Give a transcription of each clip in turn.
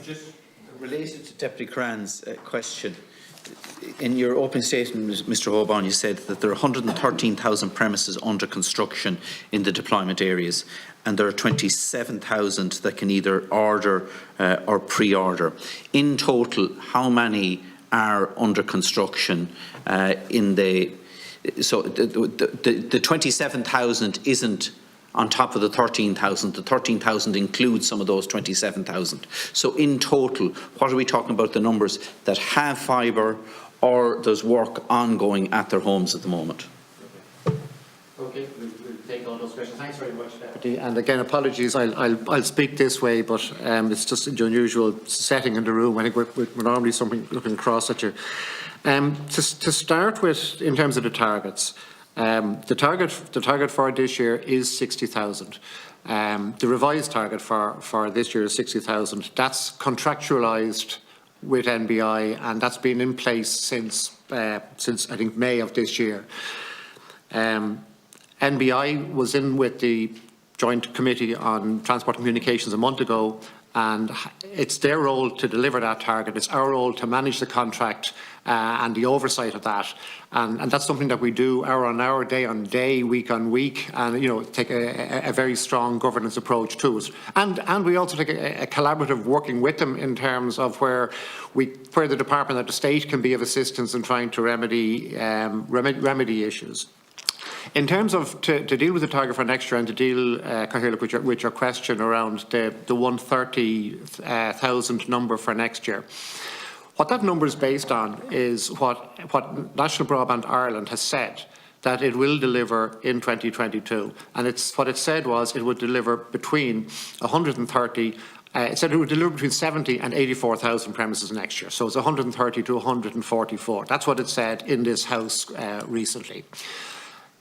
Just related to Deputy Cran's question, in your opening statement, Mr. Hoban, you said that there are 113,000 premises under construction in the deployment areas, and there are 27,000 that can either order or pre-order. In total, how many are under construction in the? So the 27,000 isn't on top of the 13,000. The 13,000 includes some of those 27,000. So in total, what are we talking about, the numbers that have fibre or there's work ongoing at their homes at the moment? Okay, we'll take all those questions. Thanks very much, Deputy. And again, apologies, I'll speak this way, but it's just an unusual setting in the room. I think we're normally looking across at you. To start with, in terms of the targets, the target for this year is 60,000. The revised target for this year is 60,000. That's contractualised with NBI, and that's been in place since I think May of this year. NBI was in with the Joint Committee on Transport and Communications a month ago, and it's their role to deliver that target. It's our role to manage the contract and the oversight of that, and that's something that we do hour on hour, day on day, week on week, and take a very strong governance approach to it. And we also take a collaborative working with them in terms of where the department or the state can be of assistance in trying to remedy issues. In terms of to deal with the target for next year and to deal, Cathaoirleach, with your question around the 130,000 number for next year, what that number is based on is what National Broadband Ireland has said that it will deliver in 2022, and what it said was it would deliver between 130. It said it would deliver between 70 and 84,000 premises next year. So it's 130 to 144. That's what it said in this House recently.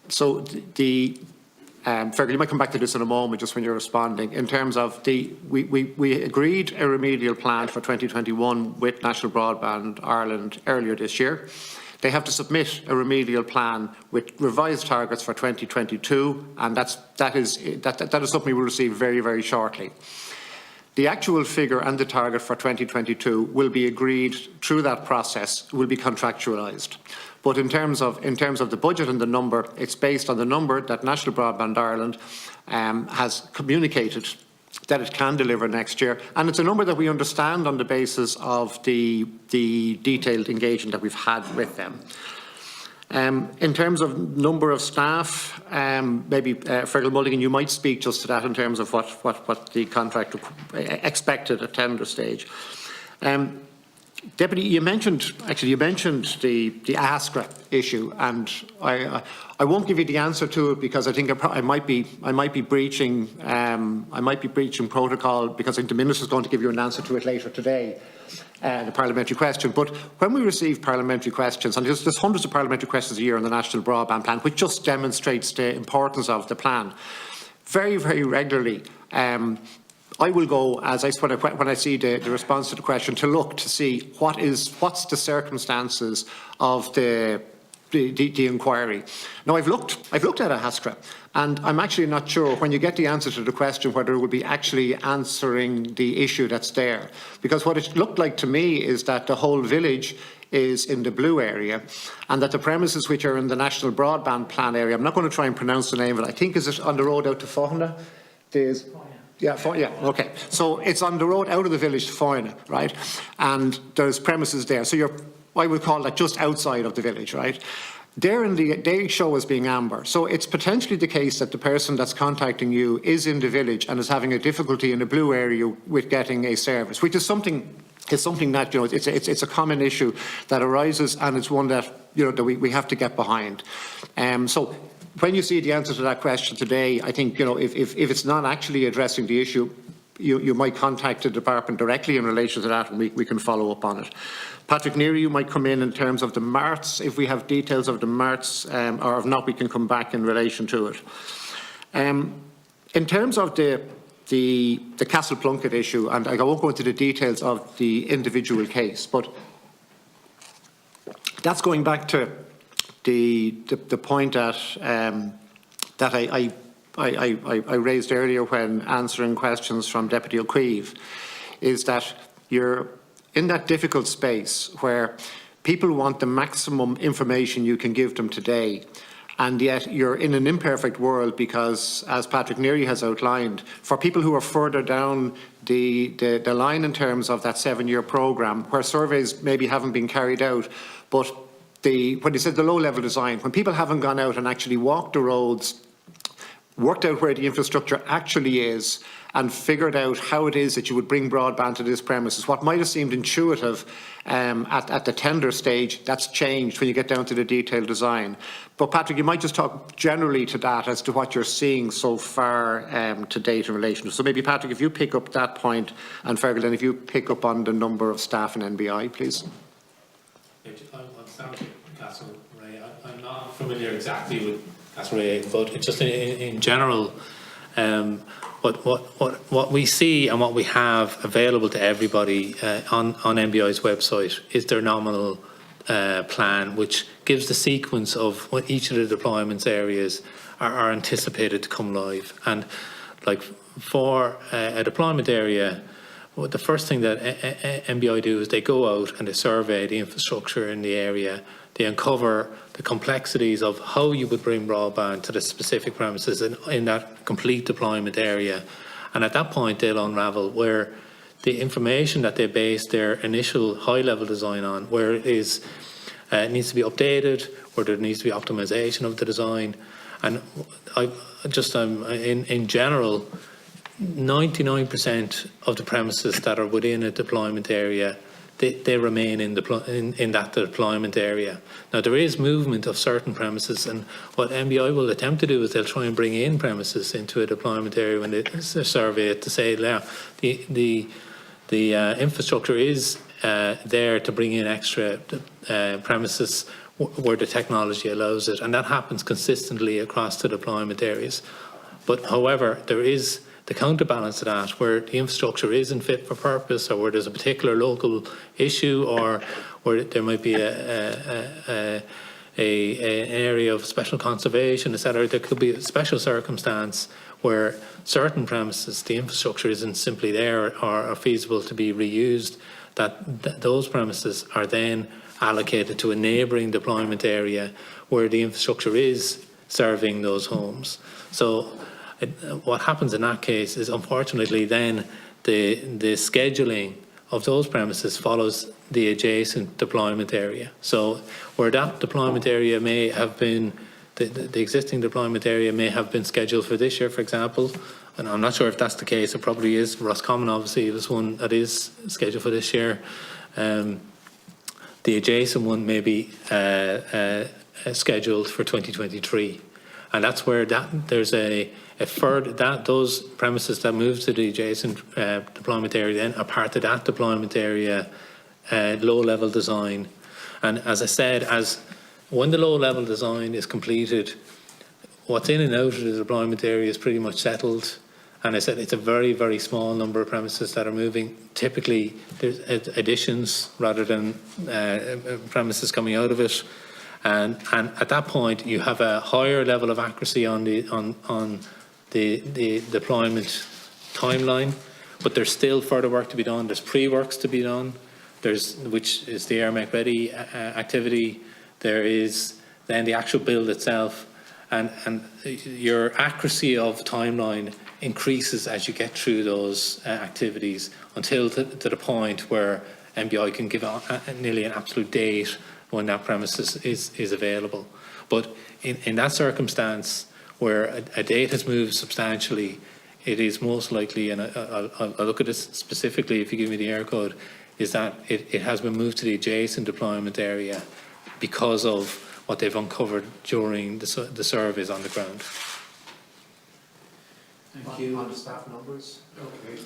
So Fergal, you might come back to this in a moment, just when you're responding. In terms of we agreed a remedial plan for 2021 with National Broadband Ireland earlier this year. They have to submit a remedial plan with revised targets for 2022, and that is something we will receive very, very shortly. The actual figure and the target for 2022 will be agreed through that process, will be contractualised. But in terms of the budget and the number, it's based on the number that National Broadband Ireland has communicated that it can deliver next year, and it's a number that we understand on the basis of the detailed engagement that we've had with them. In terms of number of staff, maybe Fergal Mulligan, you might speak just to that in terms of what the contract expected at tender stage. Deputy, you mentioned the ASCRA issue, and I won't give you the answer to it because I think I might be breaching protocol, because I think the Minister is going to give you an answer to it later today, the parliamentary question. But when we receive parliamentary questions, and there's hundreds of parliamentary questions a year on the National Broadband Plan, which just demonstrates the importance of the plan, very, very regularly. I will go, when I see the response to the question, to look to see what's the circumstances of the inquiry. Now, I've looked at ASCRA, and I'm actually not sure, when you get the answer to the question, whether it will be actually answering the issue that's there. Because what it looked like to me is that the whole village is in the blue area, and that the premises which are in the National Broadband Plan area, I'm not going to try and pronounce the name of it, I think is it on the road out to Fohna? Yeah, okay. So it's on the road out of the village to Foyna, right? And there's premises there. So I would call that just outside of the village, right? They show as being amber. So it's potentially the case that the person that's contacting you is in the village and is having a difficulty in the blue area with getting a service, which is something that, it's a common issue that arises, and it's one that, that we have to get behind. So when you see the answer to that question today, I think, if it's not actually addressing the issue, you might contact the department directly in relation to that, and we can follow up on it. Patrick Neary, you might come in terms of the MARTs, if we have details of the MARTs, or if not, we can come back in relation to it. In terms of the Castle Plunkett issue, and I won't go into the details of the individual case, but that's going back to the point that I raised earlier when answering questions from Deputy O'Keefe, is that you're in that difficult space where people want the maximum information you can give them today, and yet you're in an imperfect world because, as Patrick Neary has outlined, for people who are further down the line in terms of that 7-year programme, where surveys maybe haven't been carried out, but when he said the low-level design, when people haven't gone out and actually walked the roads, worked out where the infrastructure actually is, and figured out how it is that you would bring broadband to this premises. What might have seemed intuitive at the tender stage, that's changed when you get down to the detailed design. But Patrick, you might just talk generally to that as to what you're seeing so far to date in relation. So maybe Patrick, if you pick up that point, and Fergal, then if you pick up on the number of staff in NBI, please. I'll start with Castlereagh. I'm not familiar exactly with Castlereagh, but it's just in general, what we see and what we have available to everybody on NBI's website is their nominal plan, which gives the sequence of what each of the deployments areas are anticipated to come live. And like for a deployment area, well, the first thing that NBI do is they go out and they survey the infrastructure in the area. They uncover the complexities of how you would bring broadband to the specific premises in that complete deployment area. And at that point, they'll unravel where the information that they base their initial high-level design on, where it is, needs to be updated, where there needs to be optimization of the design. And in general, 99% of the premises that are within a deployment area, they remain in that deployment area. Now, there is movement of certain premises, and what NBI will attempt to do is they'll try and bring in premises into a deployment area when they survey it to say, yeah, the infrastructure is there to bring in extra premises where the technology allows it, and that happens consistently across the deployment areas. But however, there is the counterbalance to that, where the infrastructure isn't fit for purpose, or where there's a particular local issue, or where there might be an area of special conservation, etc. There could be a special circumstance where certain premises, the infrastructure isn't simply there or are feasible to be reused, that those premises are then allocated to a neighbouring deployment area where the infrastructure is serving those homes. So what happens in that case is, unfortunately, then the scheduling of those premises follows the adjacent deployment area. So where that deployment area may have been, the existing deployment area may have been scheduled for this year, for example, and I'm not sure if that's the case. It probably is. Roscommon obviously is one that is scheduled for this year. The adjacent one may be scheduled for 2023, and that's where there's those premises that move to the adjacent deployment area then are part of that deployment area low-level design. And as I said, when the low-level design is completed, what's in and out of the deployment area is pretty much settled. And I said it's a very, very small number of premises that are moving. Typically, there's additions rather than premises coming out of it. And at that point, you have a higher level of accuracy on the deployment timeline, but there's still further work to be done. There's pre-works to be done, which is the AirMake Ready activity. There is then the actual build itself, and your accuracy of timeline increases as you get through those activities until to the point where NBI can give nearly an absolute date when that premises is available. But in that circumstance, where a date has moved substantially, it is most likely, and I'll look at this specifically if you give me the error code, is that it has been moved to the adjacent deployment area because of what they've uncovered during the surveys on the ground. Thank you. On the staff numbers. Okay,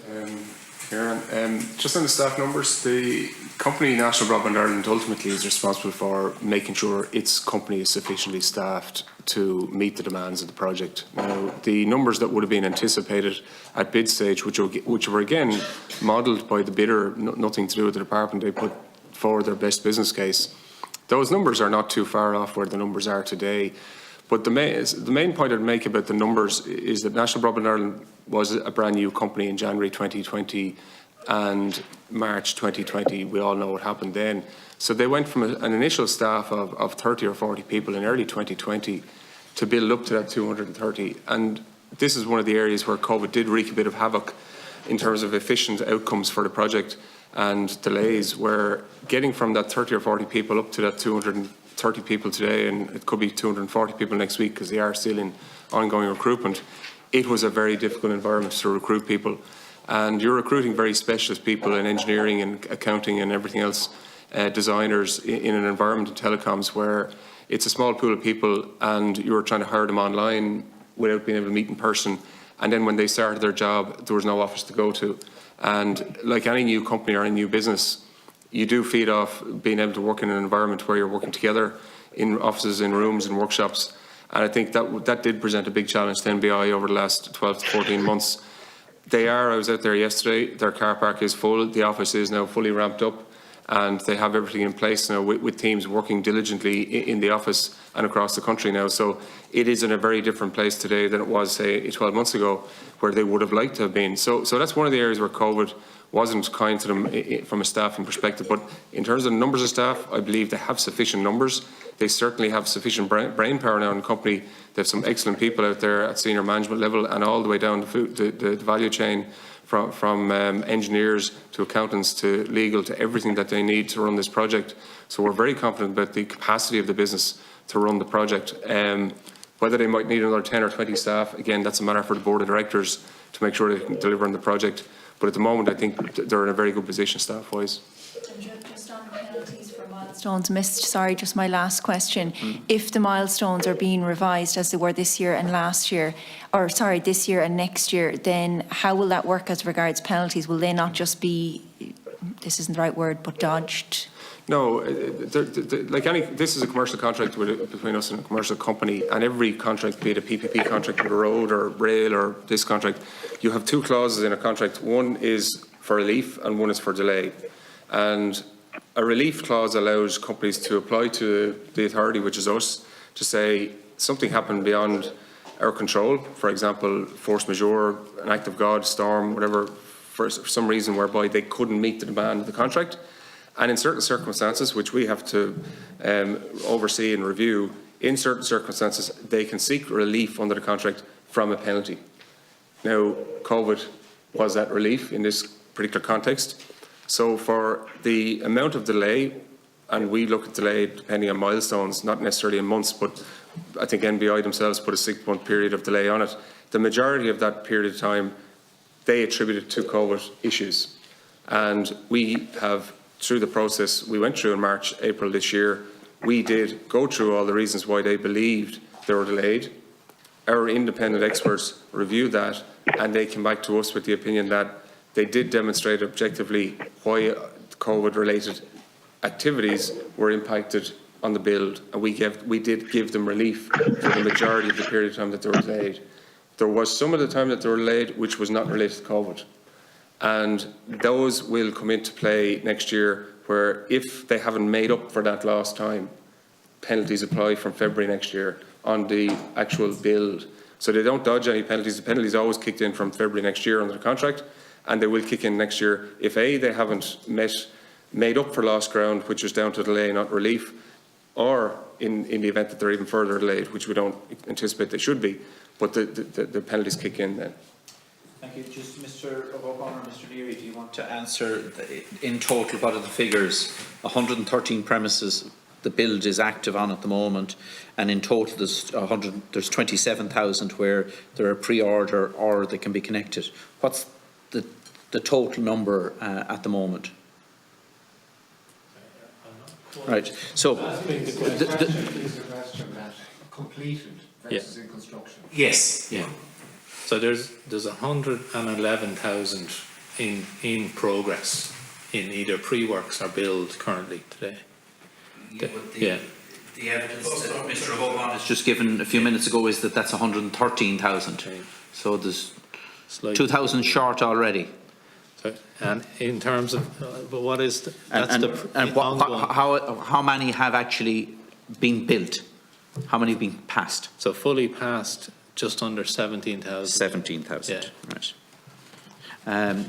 Kieran, just on the staff numbers, the company National Broadband Ireland ultimately is responsible for making sure its company is sufficiently staffed to meet the demands of the project. Now, the numbers that would have been anticipated at bid stage, which were again modelled by the bidder, nothing to do with the department, they put forward their best business case. Those numbers are not too far off where the numbers are today. But the main point I'd make about the numbers is that National Broadband Ireland was a brand new company in January 2020, and March 2020, we all know what happened then. So they went from an initial staff of 30 or 40 people in early 2020 to build up to that 230. And this is one of the areas where COVID did wreak a bit of havoc in terms of efficient outcomes for the project and delays, where getting from that 30 or 40 people up to that 230 people today, and it could be 240 people next week because they are still in ongoing recruitment, it was a very difficult environment to recruit people. And you're recruiting very specialist people in engineering and accounting and everything else, designers, in an environment in telecoms where it's a small pool of people and you're trying to hire them online without being able to meet in person. And then when they started their job, there was no office to go to. And like any new company or any new business, you do feed off being able to work in an environment where you're working together in offices, in rooms, in workshops. And I think that did present a big challenge to NBI over the last 12 to 14 months. I was out there yesterday, their car park is full, the office is now fully ramped up, and they have everything in place now with teams working diligently in the office and across the country now. So it is in a very different place today than it was, say, 12 months ago, where they would have liked to have been. So that's one of the areas where COVID wasn't kind to them from a staffing perspective. But in terms of numbers of staff, I believe they have sufficient numbers. They certainly have sufficient brain power now in the company. They have some excellent people out there at senior management level and all the way down the value chain, from engineers to accountants to legal to everything that they need to run this project. So we're very confident about the capacity of the business to run the project. Whether they might need another 10 or 20 staff, again, that's a matter for the board of directors to make sure they can deliver on the project. But at the moment, I think they're in a very good position staff-wise. Just on penalties for milestones missed, sorry, just my last question. If the milestones are being revised as they were this year and last year, or sorry, this year and next year, then how will that work as regards penalties? Will they not just be, this isn't the right word, but dodged? No, this is a commercial contract between us and a commercial company, and every contract, be it a PPP contract with a road or rail or this contract, you have two clauses in a contract. One is for relief and one is for delay. And a relief clause allows companies to apply to the authority, which is us, to say something happened beyond our control. For example, force majeure, an act of God, storm, whatever, for some reason whereby they couldn't meet the demand of the contract. And in certain circumstances, which we have to oversee and review, in certain circumstances, they can seek relief under the contract from a penalty. Now, COVID was that relief in this particular context. So for the amount of delay, and we look at delay depending on milestones, not necessarily in months, but I think NBI themselves put a 6-month period of delay on it. The majority of that period of time, they attributed to COVID issues. And we have, through the process we went through in March, April this year, we did go through all the reasons why they believed they were delayed. Our independent experts reviewed that, and they came back to us with the opinion that they did demonstrate objectively why COVID-related activities were impacted on the build, and we did give them relief for the majority of the period of time that they were delayed. There was some of the time that they were delayed which was not related to COVID. And those will come into play next year, where if they haven't made up for that lost time, penalties apply from February next year on the actual build. So they don't dodge any penalties. The penalties always kicked in from February next year under the contract, and they will kick in next year if A, they haven't made up for lost ground, which is down to delay, not relief, or in the event that they're even further delayed, which we don't anticipate they should be, but the penalties kick in then. Thank you. Just Mr. O'Connor, Mr. Leary, do you want to answer in total what are the figures? 113 premises the build is active on at the moment, and in total there's 27,000 where there are pre-order or they can be connected. What's the total number at the moment? Right. So Is the question that completed versus in construction? yes. Yeah. So there's 111,000 in progress in either pre-works or build currently today. The evidence that Mr. Hoban has just given a few minutes ago is that that's 113,000. So there's 2,000 short already. So, and in terms of what is the, how many have actually been built? How many have been passed? So fully passed, just under 17,000. 17,000. Yeah. Right.